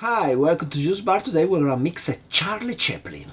Hi, welcome to Juice Bar. Today we're gonna mix a Charlie Chaplin.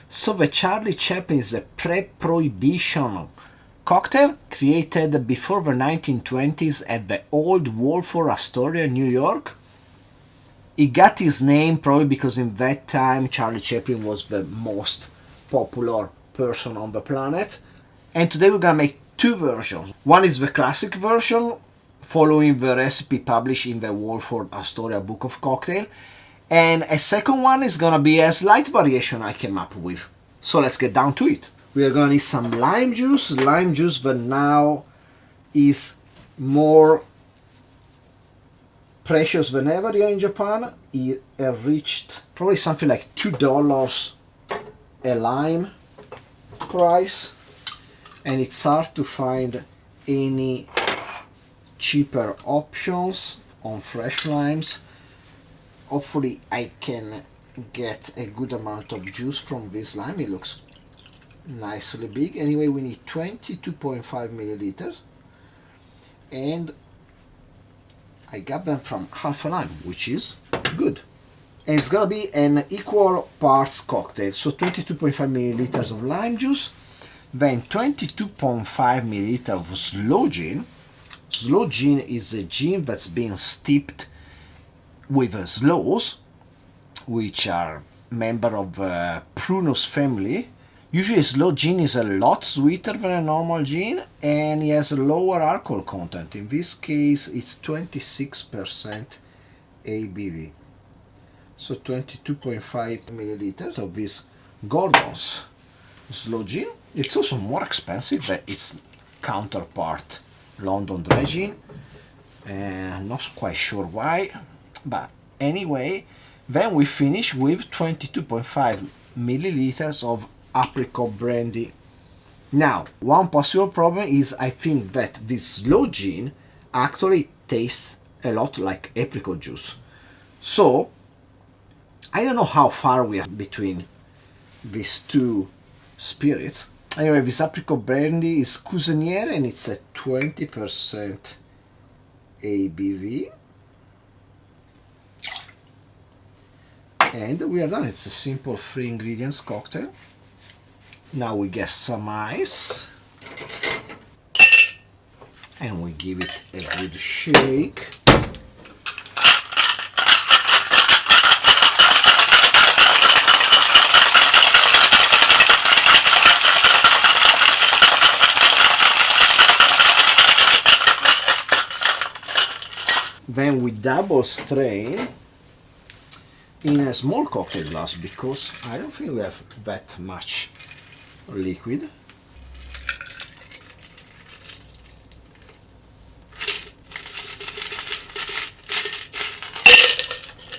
So the Charlie Chaplin is a pre-prohibition cocktail created before the 1920s at the Old Wolford Astoria, New York. He got his name probably because in that time Charlie Chaplin was the most popular person on the planet. And today we're gonna make two versions. One is the classic version, following the recipe published in the Wolford Astoria Book of Cocktail. And a second one is gonna be a slight variation I came up with. So let's get down to it. We are gonna need some lime juice. Lime juice that now is more precious than ever here in Japan. It reached probably something like $2 a lime price, and it's hard to find any cheaper options on fresh limes. Hopefully I can get a good amount of juice from this lime. It looks nicely big. Anyway, we need 22.5 milliliters, and I got them from half a lime, which is good. And it's gonna be an equal parts cocktail, so 22.5 milliliters of lime juice, then 22.5 milliliters of sloe gin. Sloe gin is a gin that's been steeped with sloes, which are member of the Prunus family. Usually sloe gin is a lot sweeter than a normal gin and it has a lower alcohol content. In this case it's 26% ABV. So 22.5 milliliters of this Gordon's sloe gin. It's also more expensive than its counterpart London Dry Gin. Not quite sure why, but anyway, then we finish with 22.5 milliliters of apricot brandy. Now, one possible problem is I think that this sloe gin actually tastes a lot like apricot juice. So, I don't know how far we are between these two spirits. Anyway, this apricot brandy is Cuisiniere and it's at 20% ABV. And we are done. It's a simple 3 ingredients cocktail. Now we get some ice and we give it a good shake. Then we double strain in a small cocktail glass because I don't think we have that much liquid.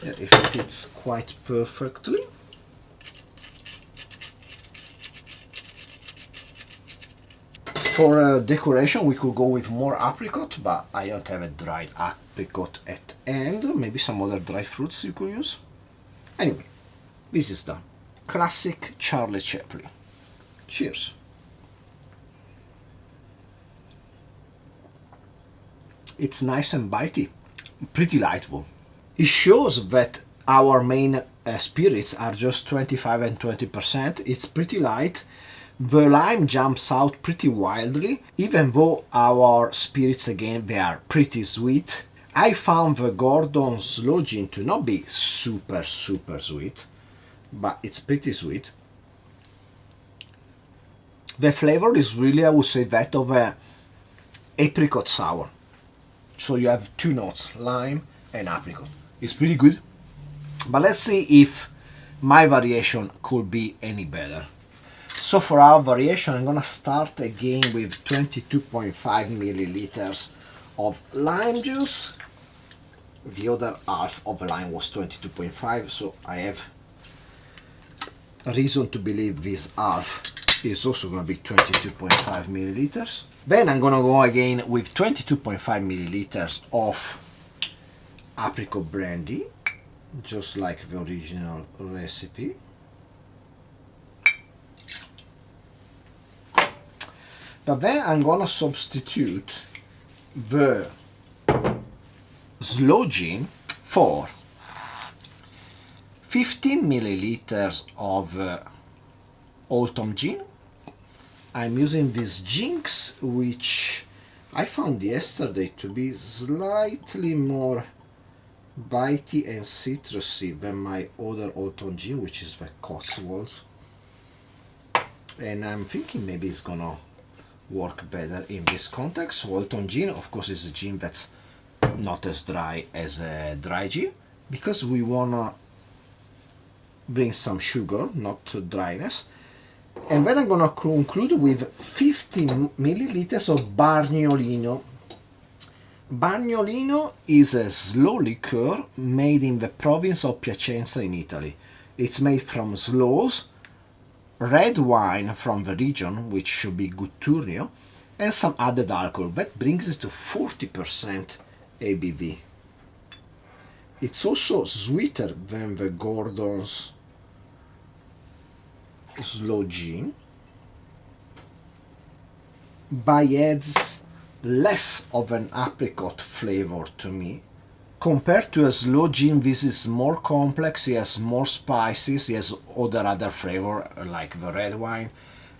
Yeah, it fits quite perfectly. For decoration we could go with more apricot, but I don't have a dried apricot at hand. Maybe some other dried fruits you could use. Anyway, this is done. Classic Charlie Chaplin. Cheers. It's nice and bitey, pretty light though. It shows that our main spirits are just 25 and 20%. It's pretty light. The lime jumps out pretty wildly, even though our spirits again they are pretty sweet. I found the Gordon sloe gin to not be super sweet, but it's pretty sweet. The flavor is really, I would say, that of a apricot sour. So you have two notes, lime and apricot. It's pretty good, but let's see if my variation could be any better. So for our variation I'm gonna start again with 22.5 milliliters of lime juice. The other half of the lime was 22.5, so I have reason to believe this half is also going to be 22.5 milliliters. Then I'm going to go again with 22.5 milliliters of apricot brandy, just like the original recipe. But then I'm gonna substitute the sloe gin for 15 milliliters of autumn gin. I'm using these ginks, which I found yesterday to be slightly more bitey and citrusy than my other autumn gin, which is the Cotswolds. And I'm thinking maybe it's gonna work better in this context. So autumn gin, of course, is a gin that's not as dry as a dry gin, because we wanna bring some sugar, not dryness. And then I'm gonna conclude with 15 milliliters of bargnolino. Bargnolino is a sloe liqueur made in the province of Piacenza in Italy. It's made from sloes, red wine from the region, which should be Gutturnio, and some added alcohol. That brings it to 40% ABV. It's also sweeter than the Gordon's sloe gin, but adds less of an apricot flavor to me. Compared to a sloe gin, this is more complex, it has more spices, it has other flavor like the red wine,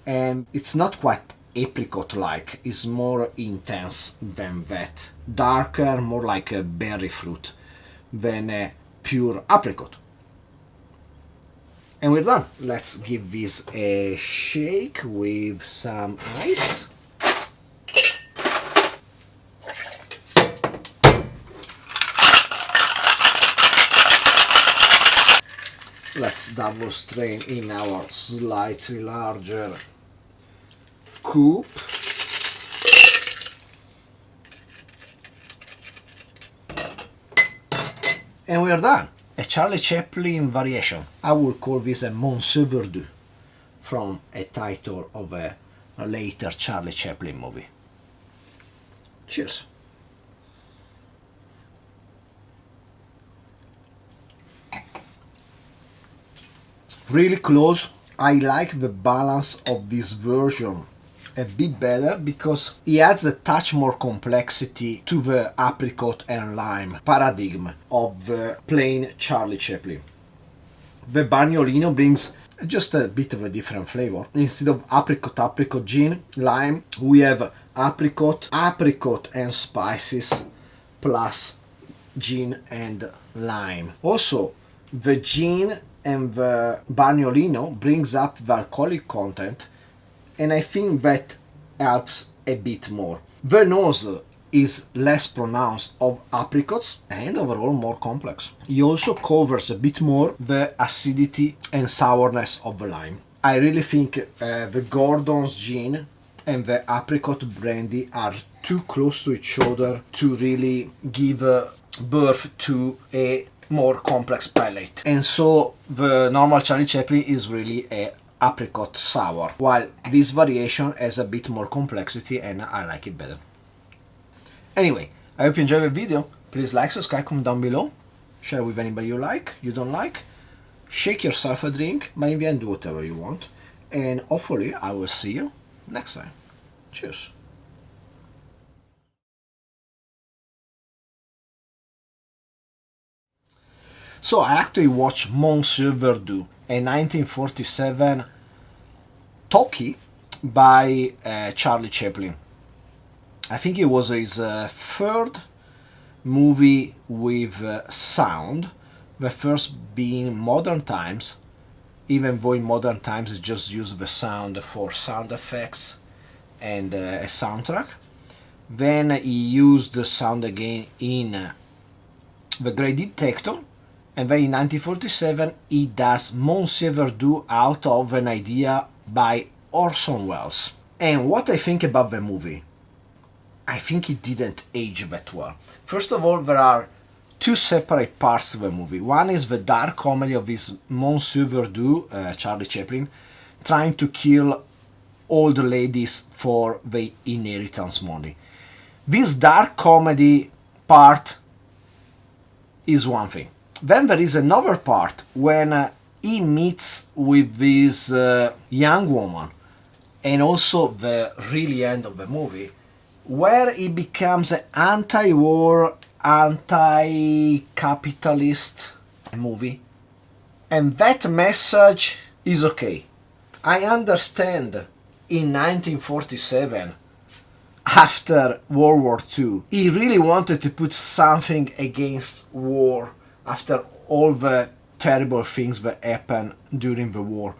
and it's not quite apricot-like, it's more intense than that. Darker, more like a berry fruit than a pure apricot. And we're done. Let's give this a shake with some ice. Let's double strain in our slightly larger coupe. And we are done. A Charlie Chaplin variation. I will call this a Monsieur Verdoux, from a title of a later Charlie Chaplin movie. Cheers. Really close. I like the balance of this version a bit better because it adds a touch more complexity to the apricot and lime paradigm of the plain Charlie Chaplin. The bargnolino brings just a bit of a different flavor. Instead of apricot gin, lime, we have apricot and spices plus gin and lime. Also, the gin and the bargnolino brings up the alcoholic content, and I think that helps a bit more. The nose is less pronounced of apricots and overall more complex. It also covers a bit more the acidity and sourness of the lime. I really think the Gordon's gin and the apricot brandy are too close to each other to really give birth to a more complex palate. And so the normal Charlie Chaplin is really a apricot sour, while this variation has a bit more complexity and I like it better. Anyway, I hope you enjoyed the video. Please like, subscribe, comment down below, share with anybody you like, you don't like, shake yourself a drink, but in the end do whatever you want, and hopefully I will see you next time. Cheers. So I actually watched Monsieur Verdoux, a 1947 talkie by Charlie Chaplin. I think it was his third movie with sound, the first being Modern Times, even though in Modern Times it just used the sound for sound effects and a soundtrack. Then he used the sound again in The Great Detective, and then in 1947 he does Monsieur Verdoux out of an idea by Orson Welles. And what I think about the movie, I think it didn't age that well. First of all, there are two separate parts of the movie. One is the dark comedy of this Monsieur Verdoux, Charlie Chaplin, trying to kill old ladies for the inheritance money. This dark comedy part is one thing. Then there is another part when he meets with this young woman, and also the really end of the movie, where it becomes an anti-war, anti-capitalist movie. And that message is okay. I understand in 1947, after World War II, he really wanted to put something against war after all the terrible things that happened during the war.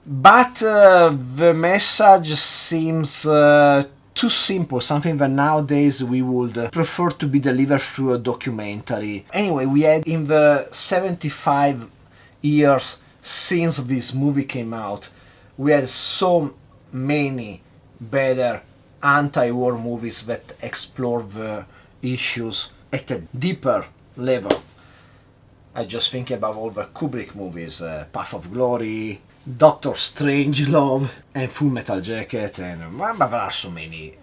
But the message seems too simple, something that nowadays we would prefer to be delivered through a documentary. Anyway, we had in the 75 years since this movie came out, we had so many better anti-war movies that explore the issues at a deeper level. I just think about all the Kubrick movies, Path of Glory, Doctor Strangelove, and Full Metal Jacket, and but there are so many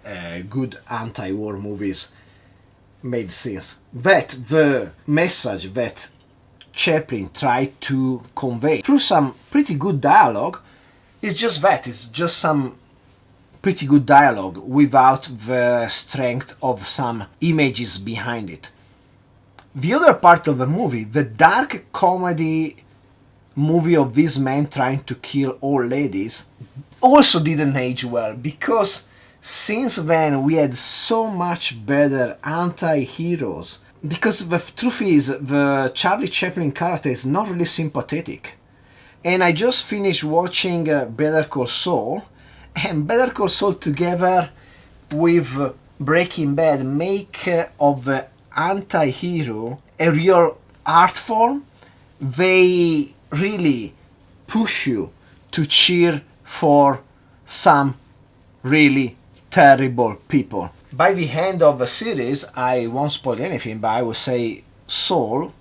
good anti-war movies made since. That the message that Chaplin tried to convey through some pretty good dialogue is just that, it's just some pretty good dialogue without the strength of some images behind it. The other part of the movie, the dark comedy movie of this man trying to kill old ladies, also didn't age well, because since then we had so much better anti-heroes. Because the truth is, the Charlie Chaplin character is not really sympathetic. And I just finished watching Better Call Saul, and Better Call Saul together with Breaking Bad make of the anti-hero a real art form. They really push you to cheer for some really terrible people. By the end of the series, I won't spoil anything, but I will say Saul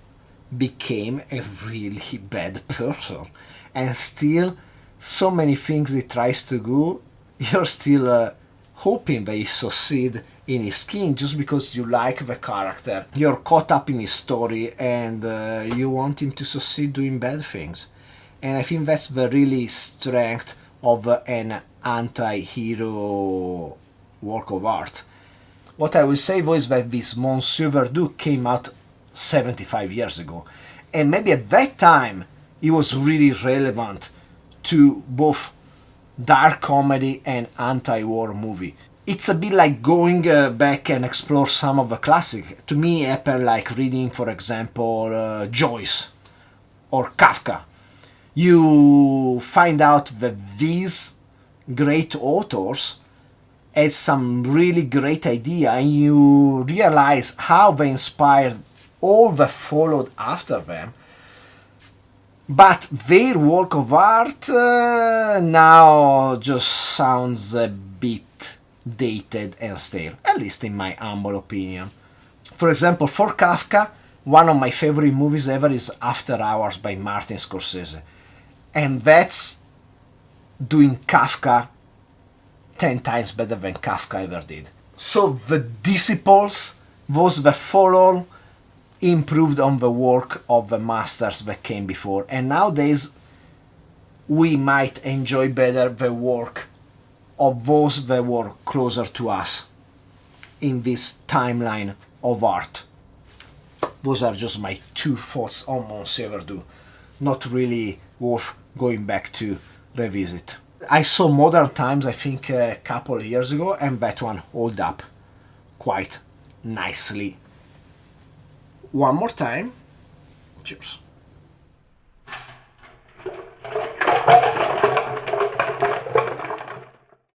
became a really bad person. And still, so many things he tries to do, you're still hoping that he succeed in his scheme just because you like the character. You're caught up in his story and you want him to succeed doing bad things. And I think that's the really strength of an anti-hero work of art. What I will say though is that this Monsieur Verdoux came out 75 years ago. And maybe at that time it was really relevant to both dark comedy and anti-war movie. It's a bit like going back and explore some of the classics. To me, it happened like reading, for example, Joyce or Kafka. You find out that these great authors had some really great idea, and you realize how they inspired all that followed after them. But their work of art now just sounds a bit dated and stale, at least in my humble opinion. For example, for Kafka, one of my favorite movies ever is After Hours by Martin Scorsese. And that's doing Kafka 10 times better than Kafka ever did. So the disciples, those that follow, improved on the work of the masters that came before. And nowadays, we might enjoy better the work of those that were closer to us in this timeline of art. Those are just my two thoughts on Monsieur Verdoux. Not really worth going back to revisit. I saw Modern Times, I think, a couple of years ago, and that one held up quite nicely. One more time. Cheers.